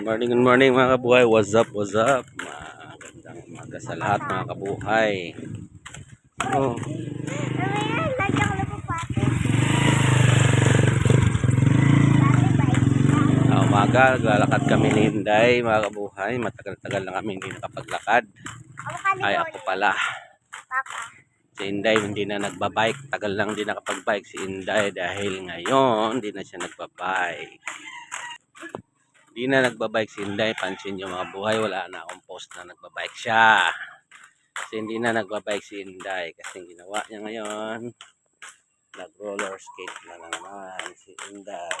Good morning mga kabuhay. What's up, what's up? Magandang umaga sa lahat mga kabuhay. Oh, umaga, lalakad kami ni Inday mga kabuhay. Matagal-tagal na kami hindi nakapaglakad. Ay, ako pala. Si Inday hindi na nagbabike. Tagal lang hindi nakapag-bike si Inday dahil ngayon hindi na siya nagbabike. Hindi na nagbabike si Inday. Pansin nyo mga buhay, wala na akong post na nagbabike siya. Kasi hindi na nagbabike si Inday. Kasi ginawa niya ngayon, nag-roller skate na naman si Inday.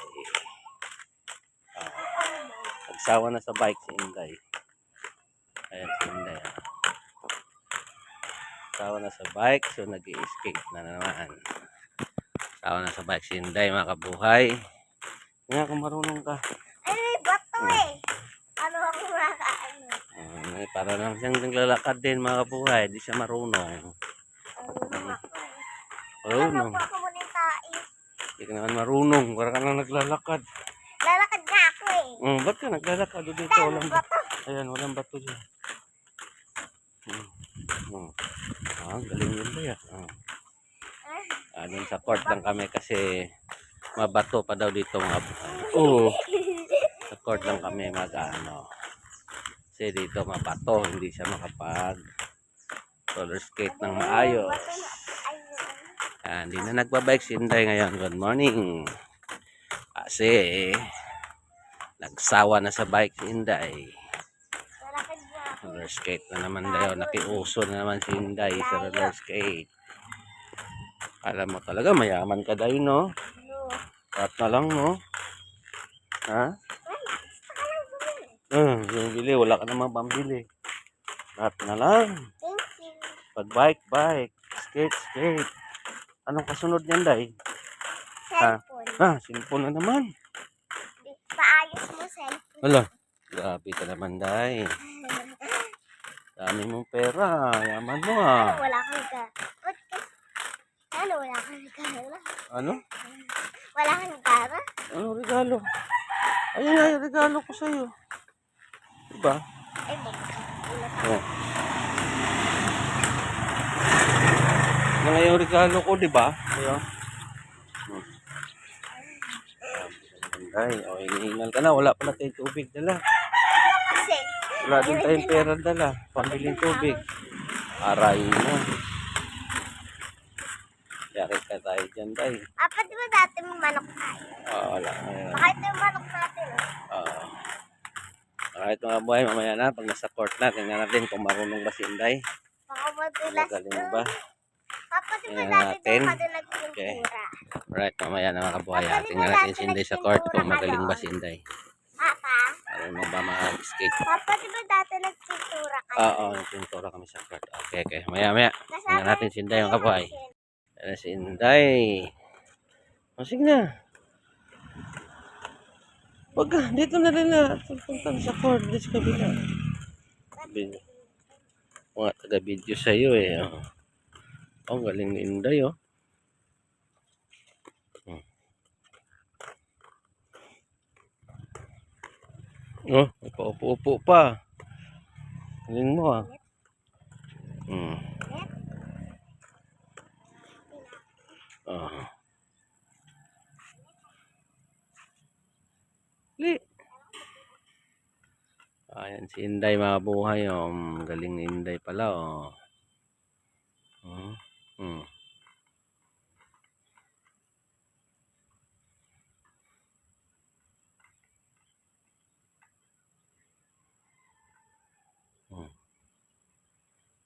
Nagsawa na sa bike si Inday. Ayan si Inday. Nagsawa na sa bike, so nag-i-skate na naman. Nagsawa na sa bike si Inday mga kabuhay. Nga kung marunong ka. Para lang siyang naglalakad din mga kabuhay. Di siya marunong. Marunong. Hindi ka naman marunong. Para ka lang naglalakad. Lalakad na ako eh. Ba't ka naglalakad dito? Walang bato. Ayan, walang bato dyan. Galing yun ba yan? Dun sa court lang kami kasi mabato pa daw dito mga kabuhay. Sa court lang kami mag-ano. Kasi dito mabato, hindi siya makapag roller skate ng maayos. Hindi na nagbabike si Inday ngayon. Good morning. Kasi nagsawa na sa bike si Inday. Roller skate na naman daw. Nakiuso na naman si Inday sa roller skate. Alam mo talaga mayaman ka daw, no? At na lang, no? Ha? Yung bili, wala ka namang pambili. Lahat na lang. Pag bike, skate. Anong kasunod niyan, Day? Cellphone. Cellphone na naman. Paayos mo cellphone. Wala. Grabe ka naman, Day. Dami mong pera. Yaman mo, ha. Wala kang wala kang regalo? Ano? Wala kang regalo? Ano regalo? Ayun, regalo ko sa'yo. Diba? Ay, Yan nga yung regalo ko, diba? Ayun. Ay, hinihingal ka na. Wala pala tayong tubig dala. kasi. Wala din tayong pera dala. Pambiling tubig. Aray mo. Yakit ka tayo dyan, Day. Di ba dati mong manok tayo? Wala. Baka ito yung manok natin. Alright mga buhay, mamaya na. Pag nasa court na, tingnan natin kung marunong ba si Inday. Baka madulas Magaling ba? Di ba dati doon ka din nagpintura? Alright, mamaya na mga kabuhay. Tingnan natin si Inday sa court kung magaling ba si Inday. Papa? Marunong ba mag-skate? Di ba dati nagpintura ka? Oo, nagpintura kami sa court. Okay. Mamaya. Tingnan natin si Inday mga kabuhay. Ayan si Inday. Sige na. Wag dito na rin na. Punta sa court. Dito sa kabila. Mga taga-video sa'yo eh. Galing ni Inday oh. Paupo-upo pa. Galing mo ah. Ayan si Inday mga buhay. Galing ni Inday pala oh.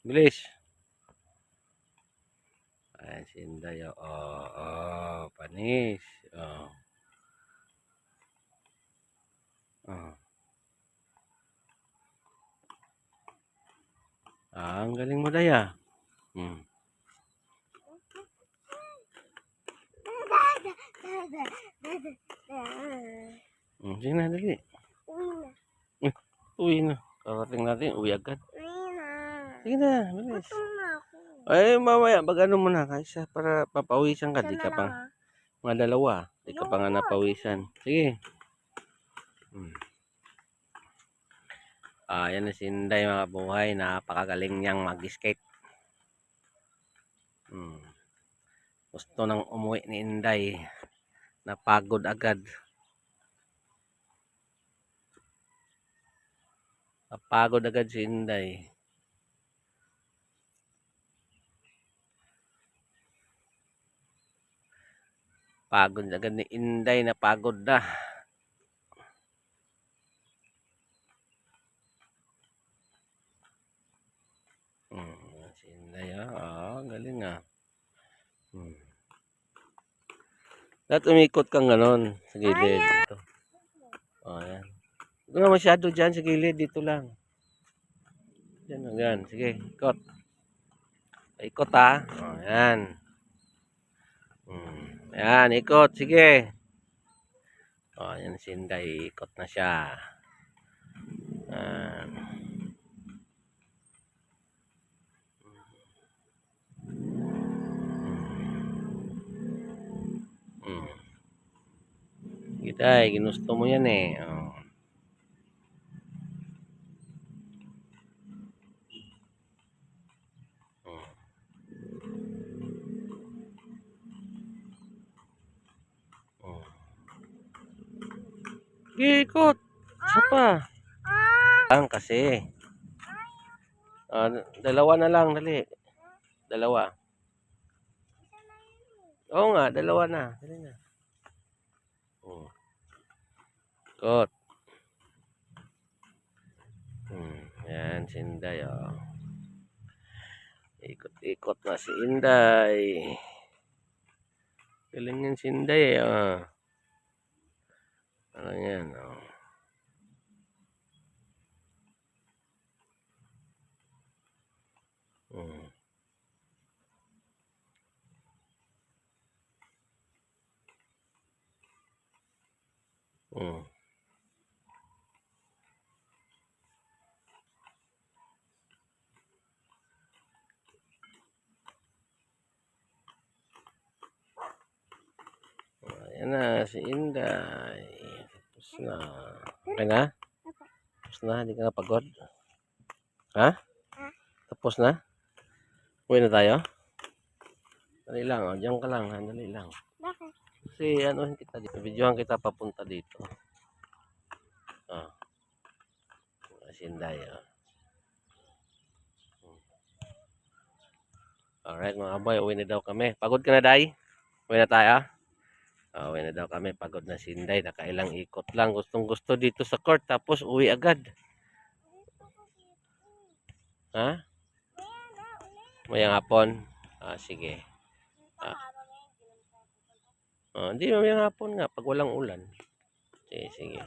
Bilis. Ayan si Inday oh. Panis. Ang galing mo Daya. Sige na, dali. Uwi na. Karating natin, uwi agad. Sige na, bilis. Ay, mamaya, mag-ano mo na, kaysa para papawisan ka. Di ka pang, mga dalawa. Di ka pa nga napawisan. Sige. Yan na si Inday mga buhay. Napakagaling niyang mag-skate. Gusto nang umuwi ni Inday. Napagod agad. Napagod agad si Inday. Pagod agad ni Inday. Napagod na. Si Inday, galing ah. Dapat umikot kang ganon sa gilid. Dito. Yan. Huwag na masyado dyan sa gilid. Dito lang. Yan. Sige, ikot. Ikot ha. Yan. Yan, ikot. Sige. Yan si Inday. Ikot na siya. Yan. Kita ginusto mo yan eh. Ikot. Isa pa. Lang kasi. Dalawa na lang, dali. Dalawa. Oo nga, dalawa na. Dali na. Ikot. Yan, si Inday, Ikot-ikot na si Inday. Galing yan si Inday, Ano yan, Ayan na, si Inday. Tapos na. Okay na? Tapos na, hindi ka na pagod? Ha? Tapos na? Uwi na tayo? Dali lang, diyan ka lang, dali lang. Bakit? Kasi ano kita dito, videohan kita papunta dito. Si Inday, Alright mga boy, uwi na daw kami. Pagod ka na, Day? Uwi na tayo? Uwi na daw kami. Pagod na si Inday. Nakailang ikot lang. Gustong gusto dito sa court. Tapos uwi agad. Ha? Mayang hapon? Sige. Hindi, mayang hapon nga. Pag walang ulan. Sige.